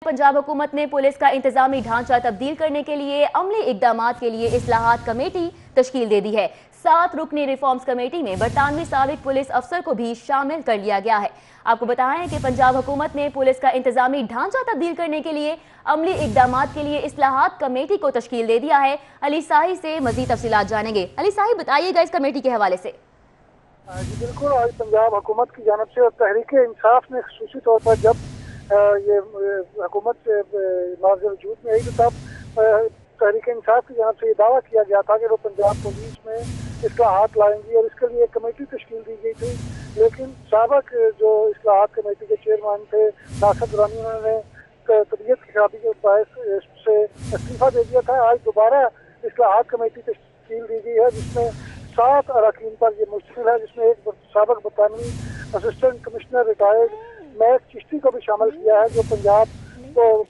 पंजाब हुकूमत ने पुलिस का इंतजामी ढांचा तब्दील करने के लिए अमली इकदामात के लिए इस्लाहात कमेटी तश्कील दे दी है। 7 रुकनी रिफॉर्म्स कमेटी में बरतानवी साबिक पुलिस अफसर को भी शामिल कर लिया गया है। आपको बताएं कि पंजाब हुकूमत ने पुलिस का इंतजामी ढांचा तब्दील करने के लिए अमली इकदामात के लिए इस्लाहात कमेटी को तश्कील दे दिया है। अली साही से मजीद तफसीलात जानेंगे। अली साही, बताइएगा इस कमेटी के हवाले से। जी बिल्कुल, आज पंजाब हुकूमत की जानब से और तहरीक इंसाफ ने खुसूसी तौर पर जब ये हुकूमत मार्ज वजूद में आई तो तब तहरीक इंसाफ की जानब से ये दावा किया गया था कि वो पंजाब पुलिस में इस्लाहात लाएंगी और इसके लिए एक कमेटी तश्कील दी गई थी। लेकिन साबिक जो इस्लाहात कमेटी के चेयरमैन थे नासिर दुरानी, उन्होंने तबीयत की खराबी के बायस से इस्तीफा दे दिया था। आज दोबारा इस्लाहात कमेटी तश्कील दी गई है जिसमें 7 अरकान पर ये मुश्तमिल है, जिसमें एक साबिक बरतानवी assistant commissioner retired Mac Chishti को भी शामिल किया है, जो पंजाब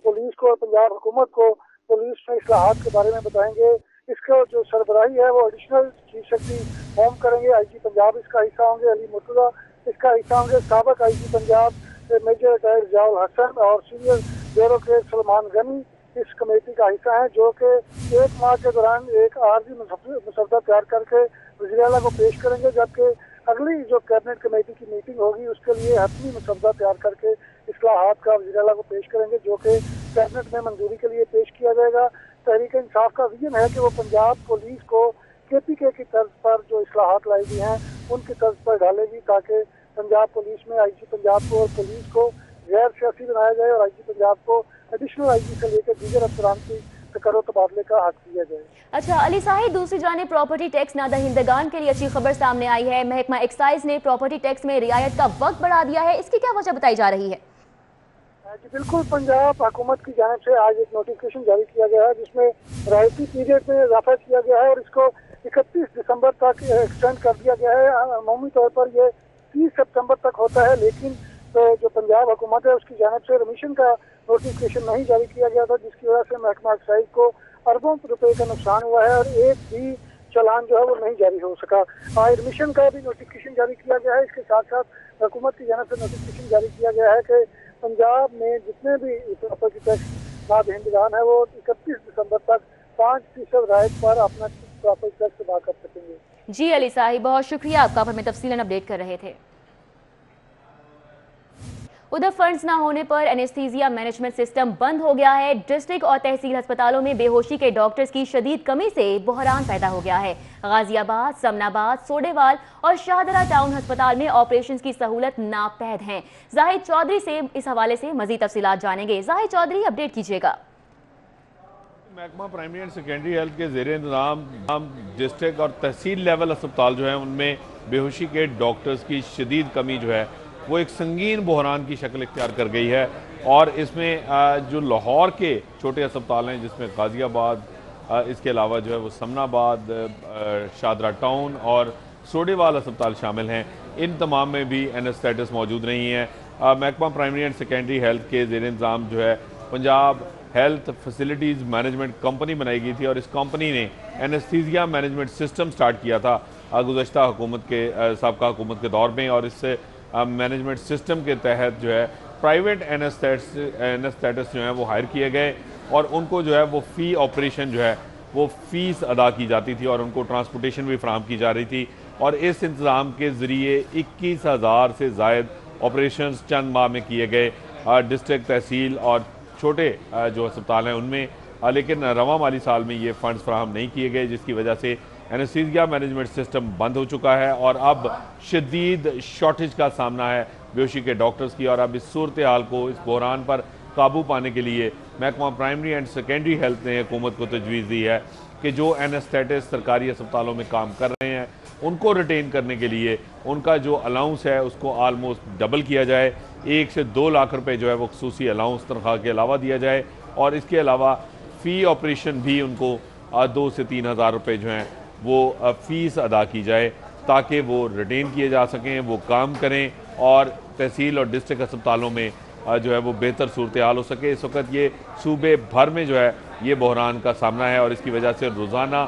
पुलिस को और पंजाब हुकूमत को पुलिस में इस्लाहात के बारे में बताएंगे। इसका जो सरबराही है वो एडिशनल चीफ सेक्रेटरी होम करेंगे। IG पंजाब इसका हिस्सा होंगे, अली मुर्तजा इसका हिस्सा होंगे। साबिक IG Punjab major retired Ziaul Hasan और सीनियर ब्यूरोक्रेट सलमान गनी इस कमेटी का हिस्सा है, जो कि 1 माह के दौरान एक आर्जी मसौदा तैयार करके वज़ीर आला को पेश करेंगे, जबकि अगली जो कैबिनेट कमेटी की मीटिंग होगी उसके लिए हतमी मसौदा तैयार करके इस्लाहात का वज़ीर आला को पेश करेंगे, जो कि कैबिनेट में मंजूरी के लिए पेश किया जाएगा। तहरीक इंसाफ का विजन है कि वो पंजाब पुलिस को KPK की तर्ज पर जो इस्लाहात लाई गई हैं उनकी तर्ज पर डालेगी, ताकि पंजाब पुलिस में IG पंजाब को और पुलिस को गैर सियासी बनाया जाए और IG पंजाब को एडिशनल IG से लेकर दीगर अफसरान की करो तबादले का हक दिया जाए। अच्छा अली साहिब, दूसरी जानिब प्रॉपर्टी टैक्स नादहिंदगान के लिए अच्छी खबर सामने आई है। महकमा एक्साइज ने प्रॉपर्टी टैक्स में रियायत का वक्त बढ़ा दिया है, इसकी क्या वजह बताई जा रही है? जी बिल्कुल, पंजाब हुकूमत की जानिब से आज एक नोटिफिकेशन जारी किया गया है जिसमें रायती पीरियड में इजाफा किया गया है और इसको 31 दिसंबर तक एक्सटेंड कर दिया गया है। अमूमी तौर पर ये 30 सितंबर तक होता है, लेकिन जो पंजाब हुकूमत है उसकी जानिब से रिमिशन का नोटिफिकेशन नहीं जारी किया गया था, जिसकी वजह से महकमा एक्साइज को अरबों रुपए का नुकसान हुआ है और एक भी चालान जो है वो नहीं जारी हो सका। आज रिमिशन का भी नोटिफिकेशन जारी किया गया है। इसके साथ साथ हुकूमत की जानिब से नोटिफिकेशन जारी किया गया है कि पंजाब में जितने भी प्रॉपर्टी टैक्स नादहिंदगान है वो 31 दिसंबर तक 5% रायत पर अपना प्रॉपर्टी टैक्स अदा कर सकेंगे। जी अली साहिब, बहुत शुक्रिया आपका, हमें तफसीलन अपडेट कर रहे थे। उधर फंड्स ना होने पर एनेस्थीसिया मैनेजमेंट सिस्टम बंद हो गया है। डिस्ट्रिक्ट और तहसील अस्पतालों में बेहोशी के डॉक्टर्स की शदीद कमी से बहरान पैदा हो गया है। गाजियाबाद, समनाबाद, सोडेवाल और शाहदरा टाउन अस्पताल में ऑपरेशन की सहूलत नापैद हैं। जाहिद चौधरी से इस हवाले से मजीद तफसीलात जानेंगे। जाहिद चौधरी, अपडेट कीजिएगा। महकमा प्राइमरी एंड सेकेंडरी हेल्थ के ज़ेरे इंतज़ाम डिस्ट्रिक्ट और तहसील लेवल अस्पताल जो है उनमें बेहोशी के डॉक्टर्स की शदीद कमी जो है वो एक संगीन बहरान की शक्ल इख्तियार कर गई है। और इसमें जो लाहौर के छोटे अस्पताल हैं जिसमें गाजियाबाद, इसके अलावा जो है वो समनाबाद, शाहदरा टाउन और सोडेवाल अस्पताल शामिल हैं, इन तमाम में भी एनेस्थेटिस्ट मौजूद नहीं है। महकमा प्राइमरी एंड सेकेंडरी हेल्थ के ज़ेरे इंतज़ाम जो है Punjab health facilities management company बनाई गई थी और इस कंपनी ने एनेस्थीसिया मैनेजमेंट सिस्टम स्टार्ट किया था गुज़श्ता हुकूमत के साबका हुकूमत के दौर में। और इस मैनेजमेंट सिस्टम के तहत जो है प्राइवेट एनेस्थेटिस्ट जो है वो हायर किए गए और उनको जो है वो फ़ी ऑपरेशन जो है वो फ़ीस अदा की जाती थी और उनको ट्रांसपोर्टेशन भी फराहम की जा रही थी। और इस इंतज़ाम के ज़रिए 21,000 से ज़ायद ऑपरेशन चंद माह में किए गए डिस्ट्रिक्ट, तहसील और छोटे जो अस्पताल हैं उनमें। लेकिन रवा माली साल में ये फ़ंड्स फराहम नहीं किए गए, जिसकी वजह से एनेस्थीसिया मैनेजमेंट सिस्टम बंद हो चुका है और अब शदीद शॉर्टेज का सामना है बेहोशी के डॉक्टर्स की। और अब इस सूरत हाल को, इस बहरान पर काबू पाने के लिए महकमा प्राइमरी एंड सेकेंडरी हेल्थ ने हुकूमत को तजवीज़ दी है कि जो एनेस्थेटिस्ट सरकारी अस्पतालों में काम कर रहे हैं उनको रिटेन करने के लिए उनका जो अलाउंस है उसको आलमोस्ट डबल किया जाए। 1 से 2 लाख रुपए जो है वो खसूसी अलाउंस तनख्वाह के अलावा दिया जाए और इसके अलावा फ़ी ऑपरेशन भी उनको 2 से 3 हज़ार रुपये जो हैं वो फ़ीस अदा की जाए ताकि वो रिटेन किए जा सकें, वो काम करें और तहसील और डिस्ट्रिक्ट अस्पतालों में जो है वो बेहतर सूरत हाल हो सके। इस वक्त ये सूबे भर में जो है ये बहरान का सामना है और इसकी वजह से रोज़ाना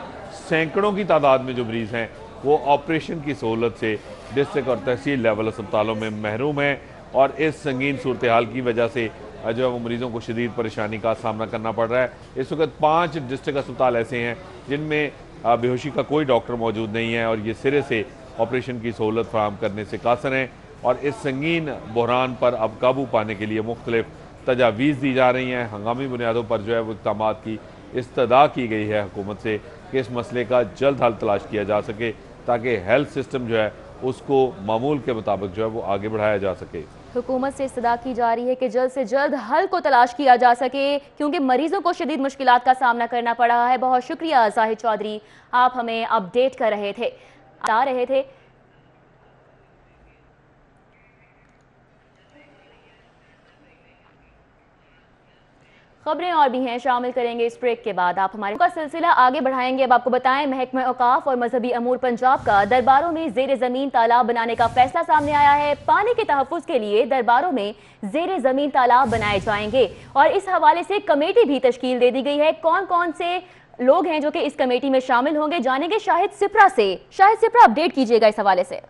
सैकड़ों की तादाद में जो मरीज़ हैं वो ऑपरेशन की सहूलत से डिस्ट्रिक्ट और तहसील लेवल अस्पतालों में महरूम हैं और इस संगीन सूरत हाल की वजह से जो है वो मरीजों को शदीद परेशानी का सामना करना पड़ रहा है। इस वक्त 5 डिस्ट्रिक्ट अस्पताल ऐसे हैं जिनमें बेहोशी का कोई डॉक्टर मौजूद नहीं है और ये सिरे से ऑपरेशन की सहूलत फराहम करने से कासर हैं और इस संगीन बहरान पर अब काबू पाने के लिए मुख्तलिफ तजावीज़ दी जा रही हैं। हंगामी बुनियादों पर जो है वो इक़दाम की इस्तदा की गई है हुकूमत से कि इस मसले का जल्द हल तलाश किया जा सके ताकि हेल्थ सिस्टम जो है उसको मामूल के मुताबिक जो है वो आगे बढ़ाया जा सके। हुकूमत से इस्तदा की जा रही है कि जल्द से जल्द हल को तलाश किया जा सके क्योंकि मरीजों को शदीद मुश्किलात का सामना करना पड़ रहा है। बहुत शुक्रिया जाहिद चौधरी, आप हमें अपडेट कर रहे थे, बता रहे थे। खबरें और भी हैं, शामिल करेंगे इस ब्रेक के बाद। आप हमारे का सिलसिला आगे बढ़ाएंगे। अब आपको बताएं, महकमा औकाफ और मजहबी अमूर पंजाब का दरबारों में जेर जमीन तालाब बनाने का फैसला सामने आया है। पानी के तहफ्फुज के लिए दरबारों में जेर जमीन तालाब बनाए जाएंगे और इस हवाले से कमेटी भी तश्कील दे दी गई है। कौन कौन से लोग हैं जो कि इस कमेटी में शामिल होंगे, जानेंगे शाहिद सिप्रा से। शाहिद सिप्रा, अपडेट कीजिएगा इस हवाले से।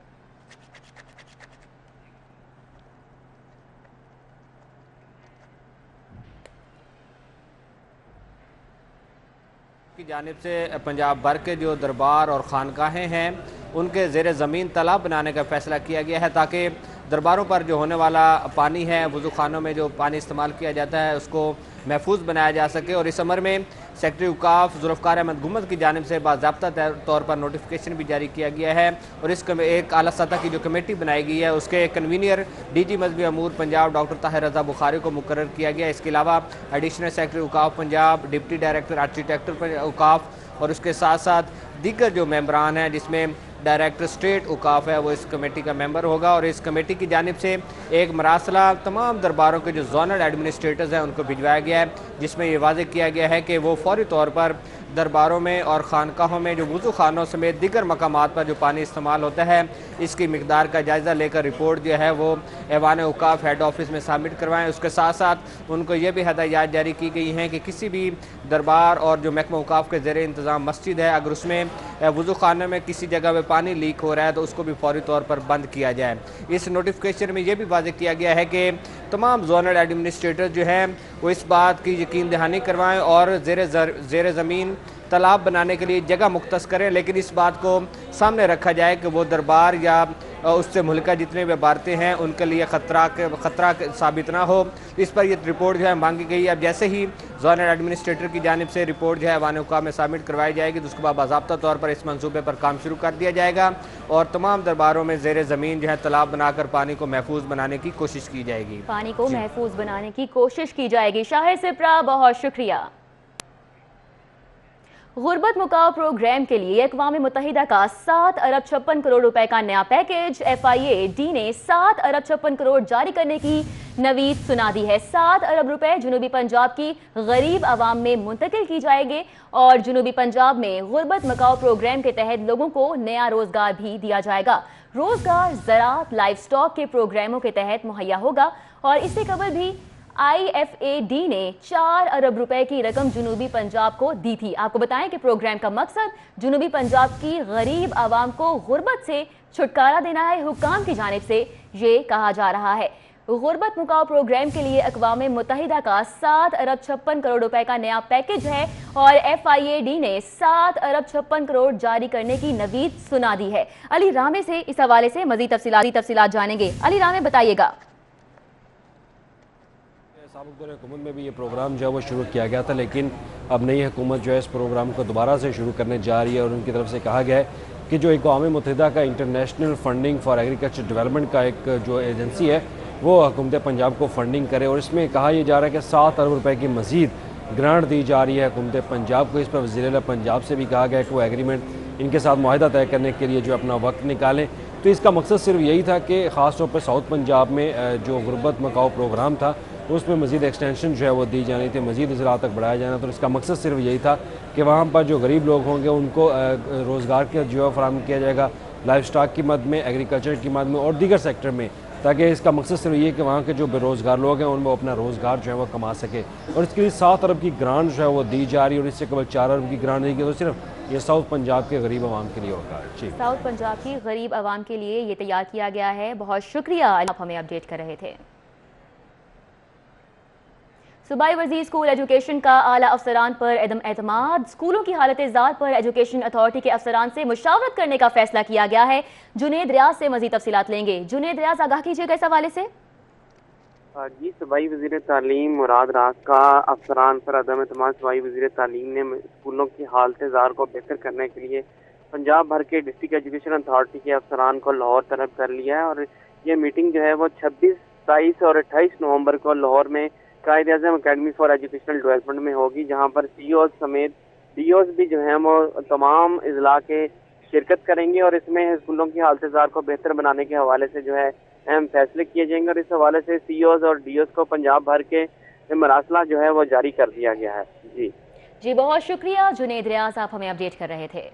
की जानिब से पंजाब भर के जो दरबार और खानकाहें हैं उनके ज़ेर ज़मीन तालाब बनाने का फ़ैसला किया गया है ताकि दरबारों पर जो होने वाला पानी है, वज़ू खानों में जो पानी इस्तेमाल किया जाता है, उसको महफूज बनाया जा सके। और इस अमर में सेक्रेटरी औकाफ जुल्फ़िकार अहमद गुम्मद की जानिब से बाज़ाब्ता तौर पर नोटिफिकेशन भी जारी किया गया है और इस एक आला सतह की जो कमेटी बनाई गई है उसके कन्वीनियर DG मजहबी अमूर पंजाब डॉक्टर ताहिर रज़ा बुखारी को मुकर्रर किया गया। इसके अलावा एडिशनल सेक्रेटरी औकाफ पंजाब, डिप्टी डायरेक्टर आर्किटेक्चर औकाफ और उसके साथ साथ दीगर जो मेंबरान हैं जिसमें डायरेक्टर स्टेट औकाफ है वो इस कमेटी का मेंबर होगा। और इस कमेटी की जानिब से एक मरासला तमाम दरबारों के जो जोनल एडमिनिस्ट्रेटर्स हैं उनको भिजवाया गया है जिसमें ये वाज़ेह किया गया है कि वो फौरी तौर पर दरबारों में और खानकाहों में जो वज़ू खानों समेत दीगर मकामात पर जो पानी इस्तेमाल होता है इसकी मिकदार का जायज़ा लेकर रिपोर्ट जो है वो ऐवान औकाफ हेड ऑफिस में सबमिट करवाएं। उसके साथ साथ उनको ये भी हदायत जारी की गई हैं कि किसी भी दरबार और जो महकमा औकाफ के ज़ेरे इंतज़ाम मस्जिद है, अगर उसमें वज़ू खाने में किसी जगह पर पानी लीक हो रहा है तो उसको भी फौरी तौर पर बंद किया जाए। इस नोटिफिकेशन में यह भी वाज़ेह किया गया है कि तमाम जोनल एडमिनिस्ट्रेटर जो हैं वो इस बात की यकीन दहानी करवाएं और ज़ेर ज़मीन तालाब बनाने के लिए जगह मुख्तस करें, लेकिन इस बात को सामने रखा जाए कि वो दरबार या उससे मुल्का जितने भी इबारतें हैं उनके लिए ख़तरा साबित ना हो। इस पर यह रिपोर्ट जो है मांगी गई। अब जैसे ही जोनल एडमिनिस्ट्रेटर की जानिब से रिपोर्ट जो है ऐवान औकाफ में सबमिट करवाई जाएगी तो उसके बाद बाज़ाब्ता तौर पर इस मंसूबे पर काम शुरू कर दिया जाएगा और तमाम दरबारों में ज़ेर ज़मीन जो है तालाब बनाकर पानी को महफूज बनाने की कोशिश की जाएगी। पानी को महफूज बनाने की कोशिश की जाएगी। शाहिद सिप्रा, बहुत शुक्रिया। गुर्बत मुकाव प्रोग्राम के लिए अक़वाम मुत्तहिदा का 7 अरब 56 करोड़ रुपए का नया पैकेज FIAD ने 7 अरब 56 करोड़ जारी करने की नवीद सुना दी है। 7 अरब रुपए जुनूबी पंजाब की गरीब आवाम में मुंतकिल की जाएंगे और जुनूबी पंजाब में गुर्बत मुकाव प्रोग्राम के तहत लोगों को नया रोजगार भी दिया जाएगा। रोजगार ज़राअत लाइफ स्टॉक के प्रोग्रामों के तहत मुहैया होगा और इससे कबल भी IFAD ने 4 अरब रुपए की रकम जुनूबी पंजाब को दी थी। आपको बताएं कि प्रोग्राम का मकसद जुनूबी पंजाब की गरीब आवाम को गुर्बत से छुटकारा देना है। हुक्काम की जानिब से ये कहा जा रहा है। गुर्बत मुकाव प्रोग्राम के लिए अक़वाम मुत्तहिदा का 7 अरब 56 करोड़ रुपए का नया पैकेज है और FIAD ने 7 अरब 56 करोड़ जारी करने की नवीद सुना दी है। अली रामे से इस हवाले से मज़ीद तफसीलात जानेंगे। अली रामे, बताइएगा। साबिक़ दौर हुकूमत में भी ये प्रोग्राम जो है वो शुरू किया गया था, लेकिन अब नई हुकूमत जो है इस प्रोग्राम को दोबारा से शुरू करने जा रही है और उनकी तरफ से कहा गया है कि जो अक़वाम मुत्तहिदा का international funding for agriculture development का एक जो एजेंसी है वो हुकूमत पंजाब को फंडिंग करे और इसमें कहा यह जा रहा है कि 7 अरब रुपए की मज़ीद ग्रांट दी जा रही है हुकूमत पंजाब को। इस पर वज़ीर पंजाब से भी कहा गया कि वो एग्रीमेंट इनके साथ मुआहदा तय करने के लिए जो अपना वक्त निकालें। तो इसका मकसद सिर्फ यही था कि ख़ास तौर पर साउथ पंजाब में जो गुर्बत मुकाव प्रोग्राम था उसमें मज़ीद एक्सटेंशन जो है वो दी जानी थी, मज़ीद ज़राअत तक बढ़ाया जाना। तो इसका मकसद सिर्फ यही था कि वहाँ पर जो गरीब लोग होंगे उनको रोज़गार का जो है फराहम किया जाएगा, लाइफ स्टॉक की मद में, एग्रीकल्चर की मद में और दीगर सेक्टर में, ताकि इसका मकसद सिर्फ ये कि वहाँ के जो बेरोज़गार लोग हैं उनको अपना रोज़गार जो है वो कमा सके। और इसके लिए 7 अरब की ग्रांट जो है वो दी जा रही है और इससे केवल 4 अरब की ग्रांट दी गई तो सिर्फ ये साउथ पंजाब के गरीब आवाम के लिए होगा। जी, साउथ पंजाब की गरीब आवाम के लिए ये तैयार किया गया है। बहुत शुक्रिया, आप हमें अपडेट कर रहे थे। सूबाई वज़ीर स्कूल एजुकेशन का आला अफसरान पर अदम एतमाद। स्कूलों की हालत ज़ात पर एजुकेशन अथॉरिटी के अफसरान से मुशावरत करने का फैसला किया गया है। जुनेद रियाज से मज़ीद तफसीलात लेंगे। जुनेद रियाज, आगाह कीजिएगा इस हवाले से। जी, सूबाई वज़ीर तालीम मुराद राज का अफसरान पर अदम एतमाद। सूबाई वज़ीर तालीम ने स्कूलों की हालत ज़ात को बेहतर करने के लिए पंजाब भर के डिस्ट्रिक्ट एजुकेशन अथॉरिटी के अफसरान को लाहौर तलब कर लिया है और ये मीटिंग जो है वो 26, 27 और 28 नवंबर को लाहौर में कायद आज़म अकेडमी फॉर एजुकेशनल डेवलपमेंट में होगी, जहां पर सीईओज समेत डीओज भी जो हैं वो तमाम इजला के शिरकत करेंगे और इसमें स्कूलों की हालत ज़ात को बेहतर बनाने के हवाले से जो है अहम फैसले किए जाएंगे और इस हवाले से सीईओज और डीओज को पंजाब भर के मरासला जो है वो जारी कर दिया गया है। जी, बहुत शुक्रिया जुनेद रियाज, आप हमें अपडेट कर रहे थे।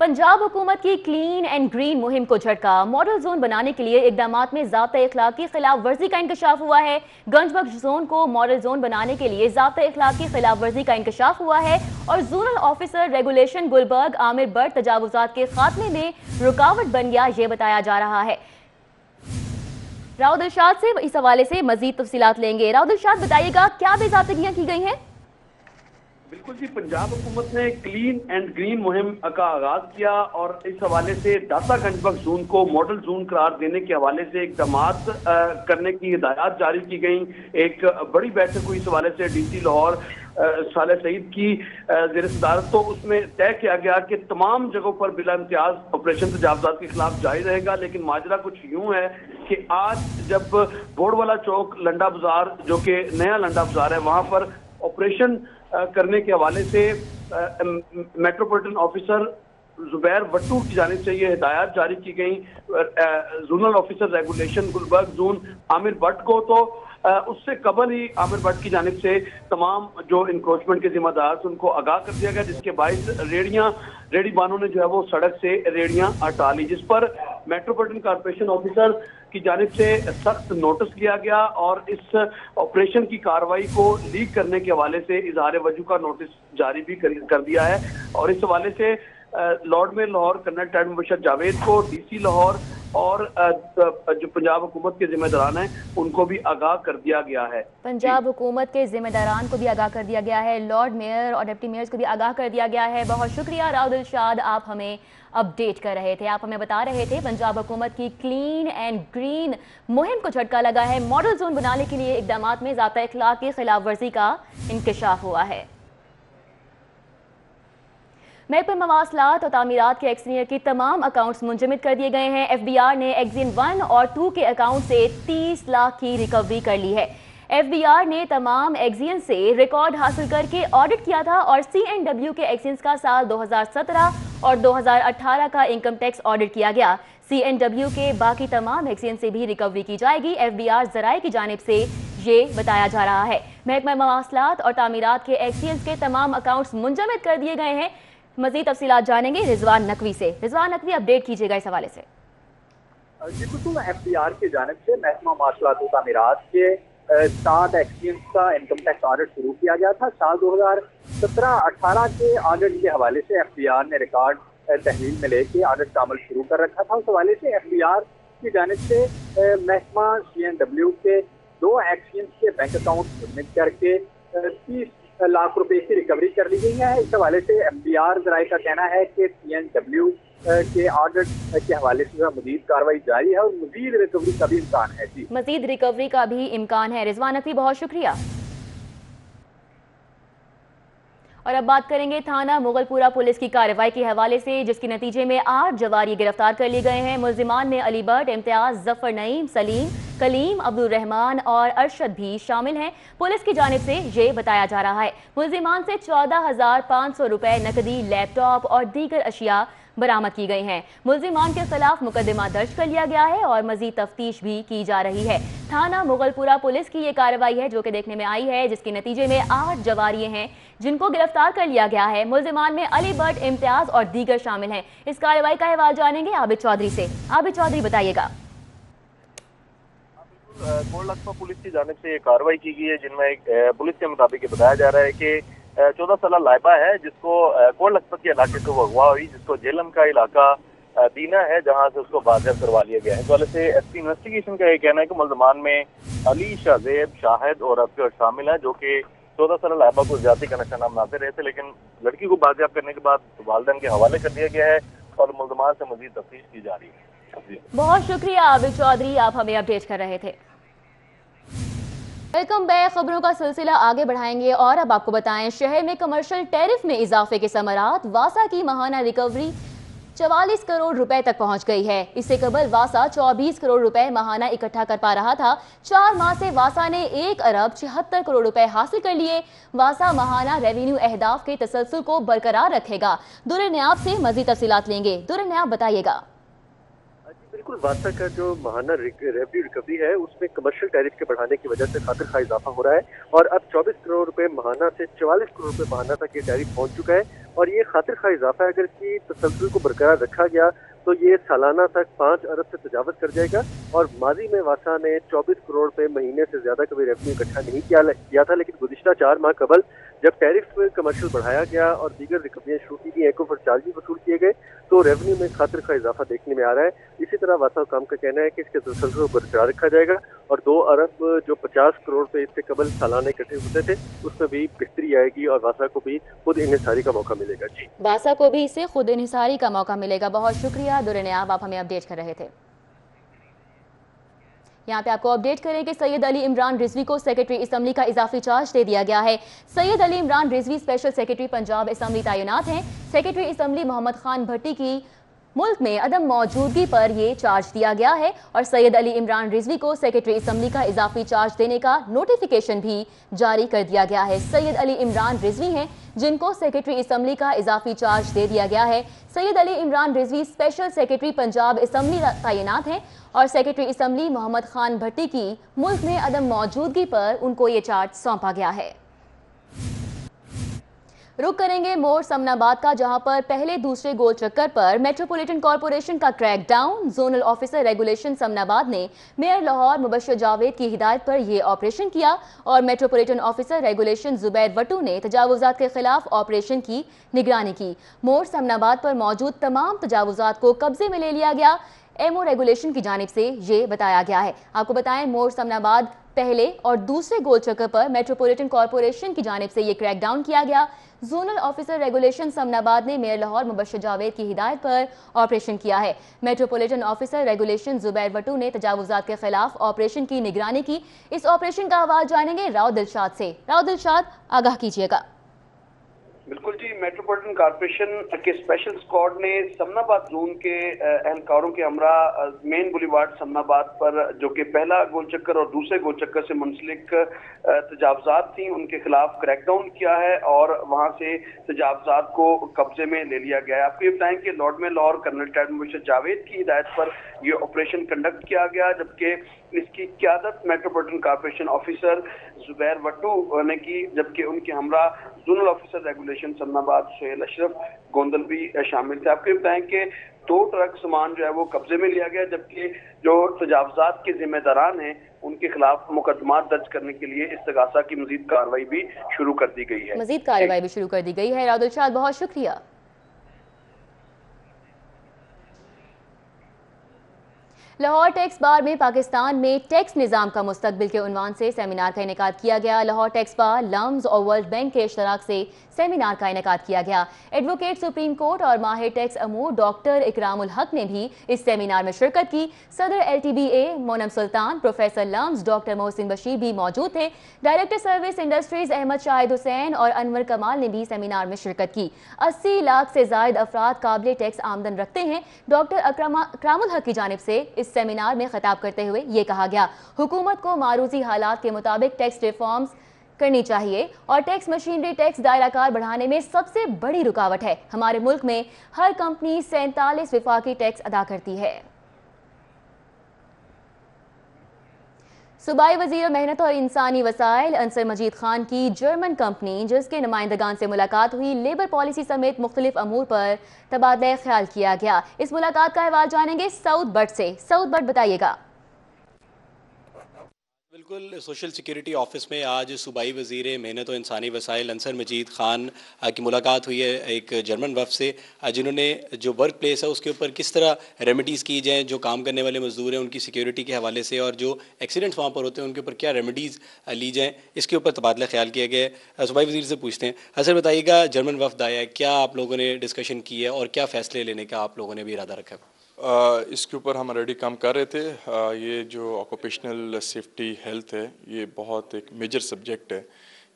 पंजाब हुकूमत की क्लीन एंड ग्रीन मुहिम को झटका। मॉडल जोन बनाने के लिए इकदामात में ज़ाब्ता इखलाक की खिलाफ वर्जी का इंकशाफ हुआ है। गंजबख्श जोन को मॉडल जोन बनाने के लिए ज़ाब्ता इखलाक की खिलाफ वर्जी का इंकशाफ हुआ है और zonal officer regulation Gulberg Amir Butt तजावुजात के खात्मे में रुकावट बन गया, ये बताया जा रहा है। राव दिलशाद से इस हवाले से मजीद तफसीलात लेंगे। राव दिलशाद, बताइएगा क्या बेज़ाब्तगियां की गई हैं? बिल्कुल जी, पंजाब हुकूमत ने क्लीन एंड ग्रीन मुहिम का आगाज किया और इस हवाले से दाता गंजबख्श जोन को मॉडल जोन करार देने के हवाले से इक़दामात करने की हिदायत जारी की गई। एक बड़ी बैठक हुई इस हवाले से डीसी लाहौर साले सईद की ज़ेर सदारत, तो उसमें तय किया गया कि तमाम जगहों पर बिला इम्तियाज ऑपरेशन तजावुजात के खिलाफ जारी रहेगा। लेकिन माजरा कुछ यूं है कि आज जब बोर्डवाला चौक लंडा बाजार, जो कि नया लंडा बाजार है, वहां पर ऑपरेशन करने के हवाले से मेट्रोपॉलिटन ऑफिसर जुबैर वट्टू की जानिब से ये हिदायत जारी की गई zonal officer regulation Gulberg zone Aamir Bhatt को। तो उससे कबल ही आमिर भट्ट की जानिब से तमाम जो इंक्रोचमेंट के जिम्मेदार थे उनको आगाह कर दिया गया, जिसके बाइस रेडी बानों ने जो है वो सड़क से रेडियां हटा ली, जिस पर मेट्रोपॉलिटन कॉर्पोरेशन ऑफिसर की जानिब से सख्त नोटिस लिया गया और इस ऑपरेशन की कार्रवाई को लीक करने के हवाले से इजहार वजू का नोटिस जारी भी कर दिया है। और इस हवाले से लॉर्ड मेयर लाहौर कर्नल टैड मुबशर जावेद को, डीसी लाहौर और जो पंजाब हुकूमत के जिम्मेदारान हैं उनको भी आगाह कर दिया गया है। पंजाब हुकूमत के जिम्मेदारान को भी आगाह कर दिया गया है, लॉर्ड मेयर और डिप्टी मेयर्स को भी आगाह कर दिया गया है। बहुत शुक्रिया राव दिलशाद, आप हमें अपडेट कर रहे थे। आप हमें बता रहे थे पंजाब हुकूमत की क्लीन एंड ग्रीन मुहिम को झटका लगा है। मॉडल जोन बनाने के लिए इकदामात में ज़ाब्ता इखलाक की खिलाफ वर्जी का इंकशाफ हुआ है। महकमा मवासलात और तामीरात के एक्सनियर की तमाम अकाउंट्स मुंजमद कर दिए गए हैं। FBR ने एक्जिन 1 और 2 के अकाउंट से 30 लाख की रिकवरी कर ली है। FBR ने तमाम एक्जियन से रिकॉर्ड हासिल करके ऑडिट किया था और CNW के एक्जियंस का साल 2017 और 2018 का इनकम टैक्स ऑडिट किया गया। CNW के बाकी तमाम एक्जियन से भी रिकवरी की जाएगी। FBR ज़राए की जानिब से ये बताया जा रहा है। महकमा मवासलात और तामीरात के एक्जियंस के तमाम अकाउंट्स मुंजमद कर दिए गए हैं। मज़ीद तफसीलात जानेंगे रिजवान नकवी से। रिजवान नकवी, अपडेट कीजिएगा इस हवाले से। जी बिल्कुल, FBR की जानिब से महकमा मवासलात और तामीरात के 7 एक्सचेंज का इनकम टैक्स ऑडिट शुरू किया गया था। साल 2017-18 के ऑडिट के हवाले से FBR ने रिकॉर्ड तहलील में लेके ऑडिट का अमल शुरू कर रखा था। उस हवाले से FBR की जानिब से महकमा CNW के 2 एक्सचेंज के बैंक अकाउंट सबमिट करके 30 लाख रुपए की रिकवरी कर ली गई है। इस हवाले से FBR ज़राए का कहना है कि CNW के ऑडिट के हवाले से मजीद कार्रवाई जारी है और मजीद रिकवरी का भी इम्कान है। जी, मजीद रिकवरी का भी इम्कान है। रिजवान नकवी, बहुत शुक्रिया। और अब बात करेंगे थाना मुगलपुरा पुलिस की कार्रवाई के हवाले से, जिसके नतीजे में 8 जवारी गिरफ्तार कर लिए गए हैं। मुलजिमान में अली भट्ट, इम्तियाज, जफर नईम, सलीम, कलीम, अब्दुल रहमान और अरशद भी शामिल हैं। पुलिस की जानिब से ये बताया जा रहा है मुलजिमान से 14,500 रुपए नकदी, लैपटॉप और दीगर अशिया बरामद की गई हैं। मुलजिमान के खिलाफ मुकदमा दर्ज कर लिया गया है और मजीद तफ्तीश भी की जा रही है। थाना मुगलपुरा पुलिस की ये कार्रवाई है जो कि देखने में आई है, जिसके नतीजे में 8 जवारिये हैं जिनको गिरफ्तार कर लिया गया है। मुलजिमान में अली भट्ट, इम्तियाज और दीगर शामिल हैं। इस कार्रवाई का अहवाल जानेंगे आबिद चौधरी से। आबिद चौधरी, बताइएगा। कोटलखपा पुलिस की जानिब से ये कार्रवाई की गई है, जिनमें पुलिस के मुताबिक बताया जा रहा है कि 14 साल लाइबा है, जिसको कोटलखपा के इलाके से वो अगवा हुई, जिसको जेलम का इलाका दीना है, जहां से उसको बाजियाब करवा लिया गया है। इस वाले से एसपी इन्वेस्टिगेशन का ये कहना है कि मुल्जमान में अली, शाहजेब, शाहिद और अफजल शामिल है, जो कि 14 साल लाइबा को ज्यादा का नशा नाम बनाते रहे थे, लेकिन लड़की को बाजियाब करने के बाद वालिदैन के हवाले कर दिया गया है और मुल्जमान से मजीद तफ्तीश की जा रही है। बहुत शुक्रिया आबिद चौधरी, आप हमें अपडेट कर रहे थे। Welcome back. खबरों का सिलसिला आगे बढ़ाएंगे और अब आपको बताएं, शहर में कमर्शियल टैरिफ में इजाफे के समरात। वासा की माहाना रिकवरी 44 करोड़ रुपए तक पहुंच गई है। इससे कबल वासा 24 करोड़ रुपए माहाना इकट्ठा कर पा रहा था। 4 माह से वासा ने 1 अरब 76 करोड़ रुपए हासिल कर लिए। वासा माहाना रेवेन्यू अहदाफ के तसलसल को बरकरार रखेगा। दुर्र नयाब से मजीद तफसीलात लेंगे। दुर्र नयाब बताइएगा। बिल्कुल, वासा का जो माहाना रेवेन्यू रिकवरी है उसमें कमर्शियल टैरिफ के बढ़ाने की वजह से खातिर खा इजाफा हो रहा है और अब 24 करोड़ रुपए माहाना से 44 करोड़ रुपए माहाना तक ये टैरिफ पहुंच चुका है। और ये खातिर खा इजाफा है, अगर इसकी तसलसल को बरकरार रखा गया तो ये सालाना तक 5 अरब से तजावज कर जाएगा। और माजी में वासा ने 24 करोड़ रुपए महीने से ज्यादा कभी रेवेन्यू इकट्ठा नहीं किया था, लेकिन गुज़िश्ता 4 माह कबल जब टैरिफ कमर्शियल बढ़ाया गया और दीगर रिकवरियां शुरू की गई, एको पर चार्ज भी वसूल किए गए, तो रेवेन्यू में खातिर का इजाफा देखने में आ रहा है। इसी तरह वासा हुकाम का कहना है कि इसके तसलसल को बरकरार रखा जाएगा और 2 अरब जो 50 करोड़ रुपए इससे कबल सालाना इकट्ठे होते थे उसमें भी बेहतरी आएगी और वासा को भी खुद इन्हिसारी का मौका मिलेगा। जी, वासा को भी इससे खुद इन्हिसारी का मौका मिलेगा। बहुत शुक्रिया दुर्र नयाब, आप हमें अपडेट कर रहे थे। यहाँ पे आपको अपडेट करें कि सैयद अली इमरान रिजवी को सेक्रेटरी असम्बली का इजाफी चार्ज दे दिया गया है। Syed Ali Imran Rizvi special secretary Punjab assembly तैनात हैं। सेक्रेटरी असम्बली मोहम्मद खान भट्टी की मुल्क में अदम मौजूदगी पर यह चार्ज दिया गया है और सैयद अली इमरान रिजवी को सेक्रेटरी असम्बली का इजाफी चार्ज देने का नोटिफिकेशन भी जारी कर दिया गया है। सैयद अली इमरान रिजवी हैं जिनको सेक्रेटरी असम्बली का इजाफी चार्ज दे दिया गया है। Syed Ali Imran Rizvi special secretary Punjab assembly तैनात हैं और सेक्रेटरी असम्बली मोहम्मद खान भट्टी की मुल्क में अदम मौजूदगी पर उनको ये चार्ज सौंपा गया है। रुक करेंगे मोर समनाबाद का, जहां पर पहले दूसरे गोल चक्कर पर मेट्रोपॉलिटन कॉरपोरेशन का crackdown. Zonal officer regulation Samanabad ने मेयर लाहौर मुबश्शिर जावेद की हिदायत पर यह ऑपरेशन किया और मेट्रोपॉलिटन ऑफिसर रेगुलेशन जुबैर वटू ने तजावुजात के खिलाफ ऑपरेशन की निगरानी की। मोर समनाबाद पर मौजूद तमाम तजावुजात को कब्जे में ले लिया गया। एमओ रेगुलेशन की जानिब से ये बताया गया है। आपको बताएं, मोर समनाबाद पहले और दूसरे गोल चक्कर पर मेट्रोपॉलिटन कॉरपोरेशन की जानिब से ये क्रैकडाउन किया गया। जोनल ऑफिसर रेगुलेशन समनाबाद ने मेयर लाहौर मुबश्शिर जावेद की हिदायत पर ऑपरेशन किया है। मेट्रोपॉलिटन ऑफिसर रेगुलेशन जुबैर वटू ने तजावुजात के खिलाफ ऑपरेशन की निगरानी की। इस ऑपरेशन का आवाज जानेंगे राव दिलशाद से। राव दिलशाद, आगाह कीजिएगा। बिल्कुल जी, मेट्रोपॉलिटन कॉर्पोरेशन के स्पेशल स्क्वाड ने समनाबाद जोन के एहलकारों के हमरा मेन बुलीवार्ड समनाबाद पर जो कि पहला गोल चक्कर और दूसरे गोल चक्कर से मुंसलिक तजावजात थी उनके खिलाफ क्रैकडाउन किया है और वहां से तजावजात को कब्जे में ले लिया गया है। आपको ये बताएं कि लॉर्ड में लाहौर कर्नल टैड मुबश्शिर जावेद की हिदायत पर यह ऑपरेशन कंडक्ट किया गया, जबकि इसकी क़यादत metropolitan corporation officer Zubair Wattoo ने की, जबकि उनके हमरा zonal officer regulation Samanabad Suhail Ashraf Gondal भी शामिल थे। आपको बताएं कि 2 ट्रक सामान जो है वो कब्जे में लिया गया, जबकि जो तजावजात के जिम्मेदारान हैं उनके खिलाफ मुकदमा दर्ज करने के लिए इस्तगासा की मजीद कार्रवाई भी शुरू कर दी गई है। मजीद कार्रवाई भी शुरू कर दी गई है। राव दिलशाद, बहुत शुक्रिया। लाहौर टैक्स बार में पाकिस्तान में टैक्स निज़ाम का मुस्तकबिल के उन्वान से सेमिनार का इनेकाद किया गया। लाहौर टैक्स बार, लम्स और वर्ल्ड बैंक के इश्तराक से सेमिनार का इनेकाद किया गया। एडवोकेट सुप्रीम कोर्ट और माहिर टैक्स अमूर डॉक्टर इकरामुल हक ने भी इस सेमिनार में शिरकत की। सदर LTBA Monem Sultan, professor LUMS, doctor Mohsin Bashir भी मौजूद थे। Director service industries Ahmed Shahid Hussain और अनवर कमाल ने भी सेमिनार में शिरकत की। 80 लाख से जायद अफराद काबिल टैक्स आमदन रखते हैं। डॉक्टर इकरामुल हक की जानिब से इस सेमिनार में खिताब करते हुए ये कहा गया, हुकूमत को मारूजी हालात के मुताबिक टैक्स रिफॉर्म्स करनी चाहिए और टैक्स मशीनरी टैक्स दायराकार बढ़ाने में सबसे बड़ी रुकावट है। हमारे मुल्क में हर कंपनी 47 विफाकी टैक्स अदा करती है। सूबाई वजीर मेहनत और इंसानी वसाइल अंसर मजीद खान की जर्मन कंपनी जिसके नुमाइंदगान से मुलाकात हुई, लेबर पॉलिसी समेत मुख्तलिफ अमूर पर तबादला ख्याल किया गया। इस मुलाकात का अहवाल जानेंगे सऊद बट से। सऊद बट, बताइएगा। बिल्कुल, सोशल सिक्योरिटी ऑफिस में आज सूबाई वज़ीर मेहनत और इंसानी वसाइल अंसर मजीद ख़ान की मुलाकात हुई है एक जर्मन वफ़द से, जिन्होंने जो वर्क प्लेस है उसके ऊपर किस तरह रेमेडीज़ की जाएँ, जो काम करने वाले मजदूर हैं उनकी सिक्योरिटी के हवाले से, और जो एक्सीडेंट्स वहाँ पर होते हैं उनके ऊपर क्या रेमेडीज़ ली जाएँ, इसके ऊपर तबादला ख्याल किया गया है। सूबाई वज़ीर से पूछते हैं। सर बताइएगा, जर्मन वफ़द आया है, क्या आप लोगों ने डिस्कशन की है और क्या फ़ैसले लेने का आप लोगों ने भी इरादा रखा है? इसके ऊपर हम ऑलरेडी काम कर रहे थे। ये जो ऑक्यूपेशनल सेफ्टी हेल्थ है, ये बहुत एक मेजर सब्जेक्ट है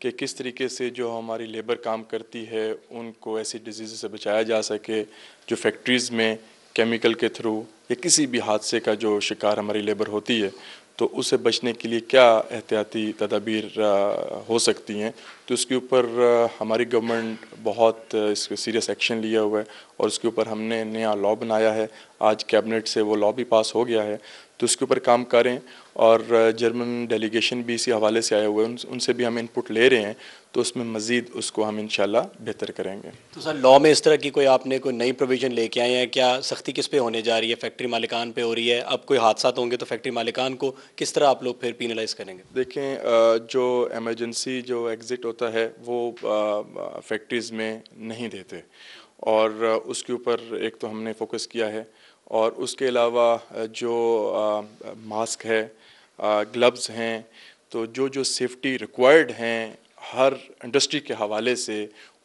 कि किस तरीके से जो हमारी लेबर काम करती है उनको ऐसी डिजीज़ से बचाया जा सके जो फैक्ट्रीज़ में केमिकल के थ्रू या किसी भी हादसे का जो शिकार हमारी लेबर होती है, तो उससे बचने के लिए क्या एहतियाती तदाबीर हो सकती हैं। तो उसके ऊपर हमारी गवर्नमेंट बहुत इसके सीरियस एक्शन लिया हुआ है और उसके ऊपर हमने नया लॉ बनाया है। आज कैबिनेट से वो लॉ भी पास हो गया है, तो उसके ऊपर काम करें। और जर्मन डेलीगेशन भी इसी हवाले से आए हुए हैं, उनसे भी हम इनपुट ले रहे हैं, तो उसमें मज़ीद उसको हम इंशाल्लाह बेहतर करेंगे। तो सर लॉ में इस तरह की कोई आपने कोई नई प्रोविज़न लेके आए हैं? क्या सख्ती किस पे होने जा रही है? फैक्ट्री मालिकान पे हो रही है? अब कोई हादसा होंगे तो फैक्ट्री मालिकान को किस तरह आप लोग फिर पीनलाइज करेंगे? देखें, जो एमरजेंसी जो एग्ज़िट होता है वो फैक्ट्रीज़ में नहीं देते, और उसके ऊपर एक तो हमने फोकस किया है, और उसके अलावा जो मास्क है, ग्लव्स हैं, तो जो सेफ्टी रिक्वायर्ड हैं हर इंडस्ट्री के हवाले से,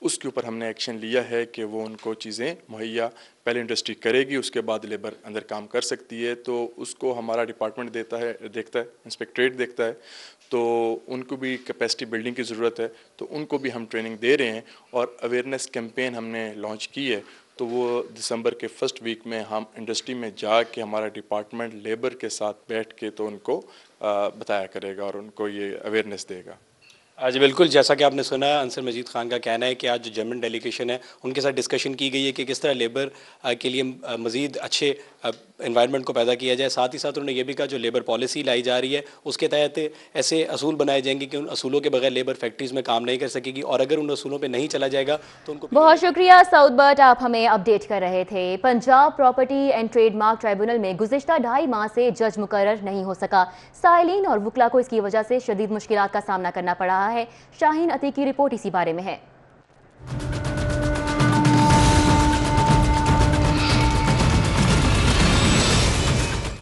उसके ऊपर हमने एक्शन लिया है कि वो उनको चीज़ें मुहैया पहले इंडस्ट्री करेगी, उसके बाद लेबर अंदर काम कर सकती है। तो उसको हमारा डिपार्टमेंट देखता है, इंस्पेक्टरेट देखता है, तो उनको भी कैपेसिटी बिल्डिंग की ज़रूरत है, तो उनको भी हम ट्रेनिंग दे रहे हैं। और अवेयरनेस कैंपेन हमने लॉन्च की है, तो वो दिसंबर के फर्स्ट वीक में हम इंडस्ट्री में जाके हमारा डिपार्टमेंट लेबर के साथ बैठ के तो उनको बताया करेगा और उनको ये अवेयरनेस देगा। जी बिल्कुल, जैसा कि आपने सुना, अंसर मजीद खान का कहना है कि आज जो जर्मन डेलीगेशन है उनके साथ डिस्कशन की गई है कि किस तरह लेबर के लिए मज़ीद अच्छे एनवायरनमेंट को पैदा किया जाए। साथ ही साथ उन्होंने ये भी कहा जो लेबर पॉलिसी लाई जा रही है उसके तहत ऐसे असूल बनाए जाएंगे कि उन असूलों के बगैर लेबर फैक्ट्रीज़ में काम नहीं कर सकेगी, और अगर उन असूलों पर नहीं चला जाएगा तो उनको। बहुत शुक्रिया सऊद बट, आप हमें अपडेट कर रहे थे। Punjab property and trademark tribunal में गुज़िश्ता 2.5 माह से जज मुकर्रर नहीं हो सका। साइलिन और वुकला को इसकी वजह से शदीद मुश्किलात का सामना करना पड़ रहा है। शाहीन अतीक की रिपोर्ट इसी बारे में है।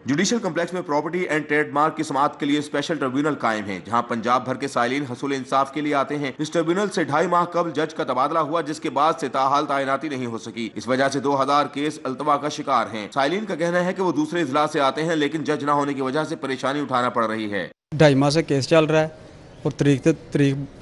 जुडिशल कम्प्लेक्स में प्रॉपर्टी एंड ट्रेडमार्क की समाअत के लिए स्पेशल ट्रिब्यूनल कायम है, जहां पंजाब भर के साइलिन हसूल इंसाफ के लिए आते हैं। इस ट्रिब्यूनल से 2.5 माह कबल जज का तबादला हुआ, जिसके बाद से ताहाल तैनाती नहीं हो सकी। इस वजह से 2000 केस अल्तवा का शिकार हैं। साइलिन का कहना है कि वो दूसरे इजला से आते हैं, लेकिन जज न होने की वजह से परेशानी उठाना पड़ रही है। 2.5 माह से केस चल रहा है और तरीक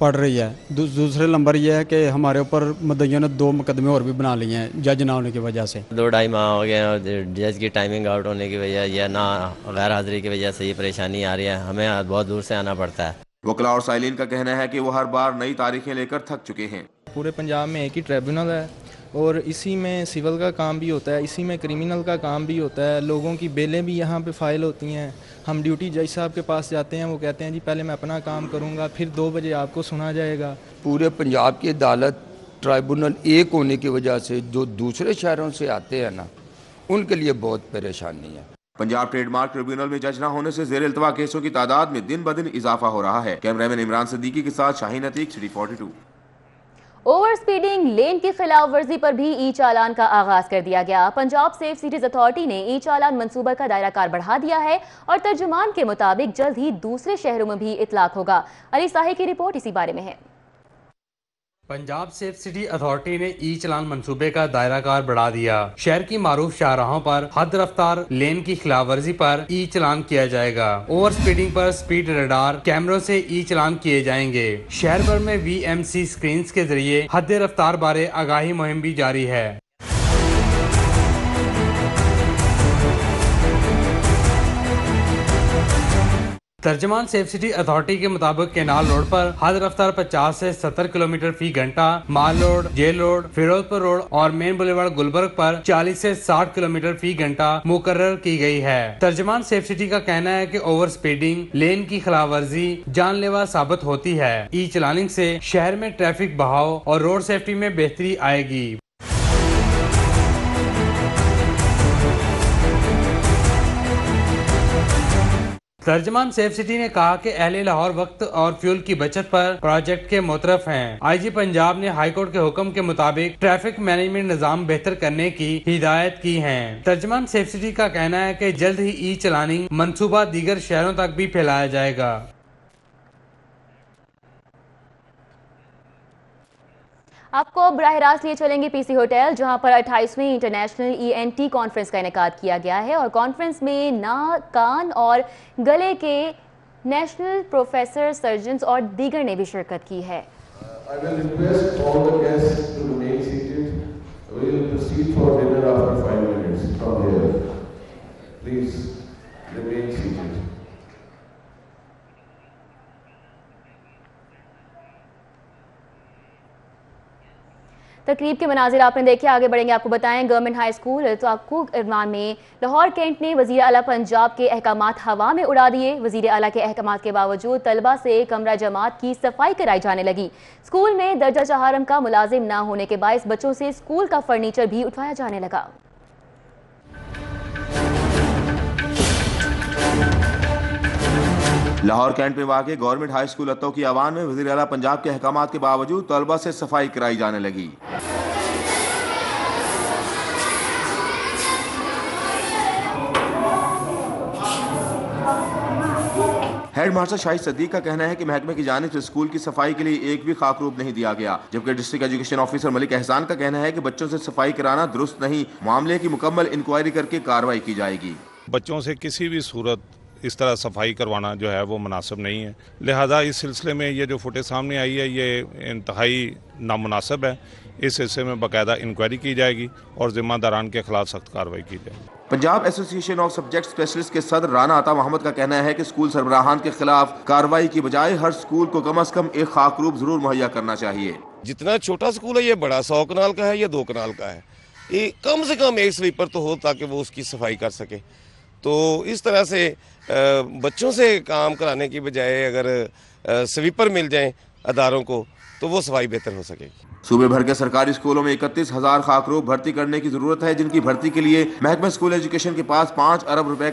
पड़ रही है। दूसरे नंबर ये है कि हमारे ऊपर मुद्दइयों ने 2 मुकदमे और भी बना लिए हैं जज ना होने की वजह से। 2-2.5 माह हो गए और जज की टाइमिंग आउट होने की वजह या ना गैर हाजिरी की वजह से ये परेशानी आ रही है, हमें बहुत दूर से आना पड़ता है। वकला और साइलिन का कहना है कि वो हर बार नई तारीखें लेकर थक चुके हैं। पूरे पंजाब में एक ही ट्रिब्यूनल है और इसी में सिविल का काम भी होता है, इसी में क्रिमिनल का काम भी होता है। लोगों की बेलें भी यहाँ पे फाइल होती हैं। हम ड्यूटी जज साहब के पास जाते हैं, वो कहते हैं जी पहले मैं अपना काम करूँगा, फिर 2 बजे आपको सुना जाएगा। पूरे पंजाब की अदालत ट्राइब्यूनल एक होने की वजह से जो दूसरे शहरों से आते हैं ना, उनके लिए बहुत परेशानी है। पंजाब ट्रेडमार्क ट्रिब्यूनल में जज न होने से ज़ेर इल्तवा केसों की तादाद में दिन ब दिन इजाफा हो रहा है। कैमरामैन इमरान सिद्दीकी के साथ Shaheen Atiq, city 42। Over speeding lane की खिलाफ वर्जी पर भी ई चालान का आगाज कर दिया गया। पंजाब सेफ सिटीज अथॉरिटी ने ई चालान मंसूबा का दायरा कार बढ़ा दिया है और तर्जुमान के मुताबिक जल्द ही दूसरे शहरों में भी इतलाक होगा। अली साही की रिपोर्ट इसी बारे में है। पंजाब सेफ सिटी अथॉरिटी ने ई चलान मंसूबे का दायरा कार बढ़ा दिया। शहर की मारूफ शाहराहों पर हद रफ्तार लेन की खिलाफवर्जी पर ई चलान किया जाएगा। ओवर स्पीडिंग पर स्पीड रडार कैमरों से ई चलान किए जाएंगे। शहर भर में VMC स्क्रीन के जरिए हद रफ्तार बारे आगाही मुहिम भी जारी है। तर्जमान सेफ सिटी अथॉरिटी के मुताबिक केनाल रोड पर हद रफ्तार 50 से 70 किलोमीटर फी घंटा, mall road, jail road, Ferozepur road और मेन बुलेवार्ड गुलबर्ग पर 40 से 60 किलोमीटर फी घंटा मुकर्रर की गई है। तर्जमान सेफ सिटी का कहना है कि ओवर स्पीडिंग लेन की खिलाफवर्जी जानलेवा साबित होती है। ई चलानिंग से शहर में ट्रैफिक बहाव और रोड सेफ्टी में बेहतरी आएगी। तर्जमान सेफ सिटी ने कहा कि अहले लाहौर वक्त और फ्यूल की बचत पर प्रोजेक्ट के मुतरफ हैं। आईजी पंजाब ने हाई कोर्ट के हुक्म के मुताबिक ट्रैफिक मैनेजमेंट निजाम बेहतर करने की हिदायत की है। तर्जमान सेफ सिटी का कहना है कि जल्द ही ई चलानिंग मंसूबा दीगर शहरों तक भी फैलाया जाएगा। आपको बराह रास्त लिए चलेंगे पीसी होटल, जहां पर 28वीं इंटरनेशनल ENT कॉन्फ्रेंस का इनेकाद किया गया है और कॉन्फ्रेंस में नाक, कान और गले के नेशनल प्रोफेसर, सर्जन्स और दीगर ने भी शिरकत की है। I will request all the guests to remain seated. We will proceed for dinner after 5 minutes from here. Please remain seated. तकरीब के मनाजिर आपने देखे, आगे बढ़ेंगे आपको बताएं। गवर्नमेंट हाई स्कूल तहक़्क़ुक़ इरमान में लाहौर कैंट ने वज़ीर आला पंजाब के अहकामात हवा में उड़ा दिए। वज़ीर आला के अहकामात के बावजूद तलबा से कमरा जमात की सफाई कराई जाने लगी। स्कूल में दर्जा चहारम का मुलाजिम न होने के बायस बच्चों से स्कूल का फर्नीचर भी उठवाया जाने लगा। लाहौर कैंट में वाक़ गवर्नमेंट हाई स्कूल अत्तो की आवान में वज़ीर आला पंजाब के अहकामात के बावजूद तलबा से सफाई कराई जाने लगी। हेड मास्टर शाहिद सदीक का कहना है कि महकमे की जानिब से स्कूल की सफाई के लिए एक भी खाकरूब नहीं दिया गया, जबकि डिस्ट्रिक्ट एजुकेशन ऑफिसर मलिक एहसान का कहना है कि बच्चों से सफाई कराना दुरुस्त नहीं, मामले की मुकम्मल इंक्वायरी करके कार्रवाई की जाएगी। बच्चों से किसी भी सूरत इस तरह सफाई करवाना जो है वो मुनासिब नहीं है, लिहाजा इस सिलसिले में ये जो फुटेज सामने आई है ये इंतहाई नामुनासिब है। इस हिस्से में बाकायदा इंक्वायरी की जाएगी और जिम्मेदारान के खिलाफ सख्त कार्रवाई की जाएगी। Punjab association of subject specialist के सदर राना अता मोहम्मद का कहना है कि स्कूल सरबराहान के खिलाफ कार्रवाई की बजाय हर स्कूल को कम अज कम एक खाकरूब जरूर मुहैया करना चाहिए। जितना छोटा स्कूल है, ये बड़ा 100 कनाल का है या 2 कनाल का है, ये कम से कम एक स्वीपर तो हो ताकि वो उसकी सफाई कर सके। तो इस तरह से बच्चों से काम कराने की बजाय अगर स्वीपर मिल जाएं अदारों को तो वो सफाई बेहतर हो सकेगी। सूबे भर के सरकारी स्कूलों में 31,000 खाकरूब भर्ती करने की जरूरत है, जिनकी भर्ती के लिए महकमा स्कूल एजुकेशन के पास 5 अरब रुपए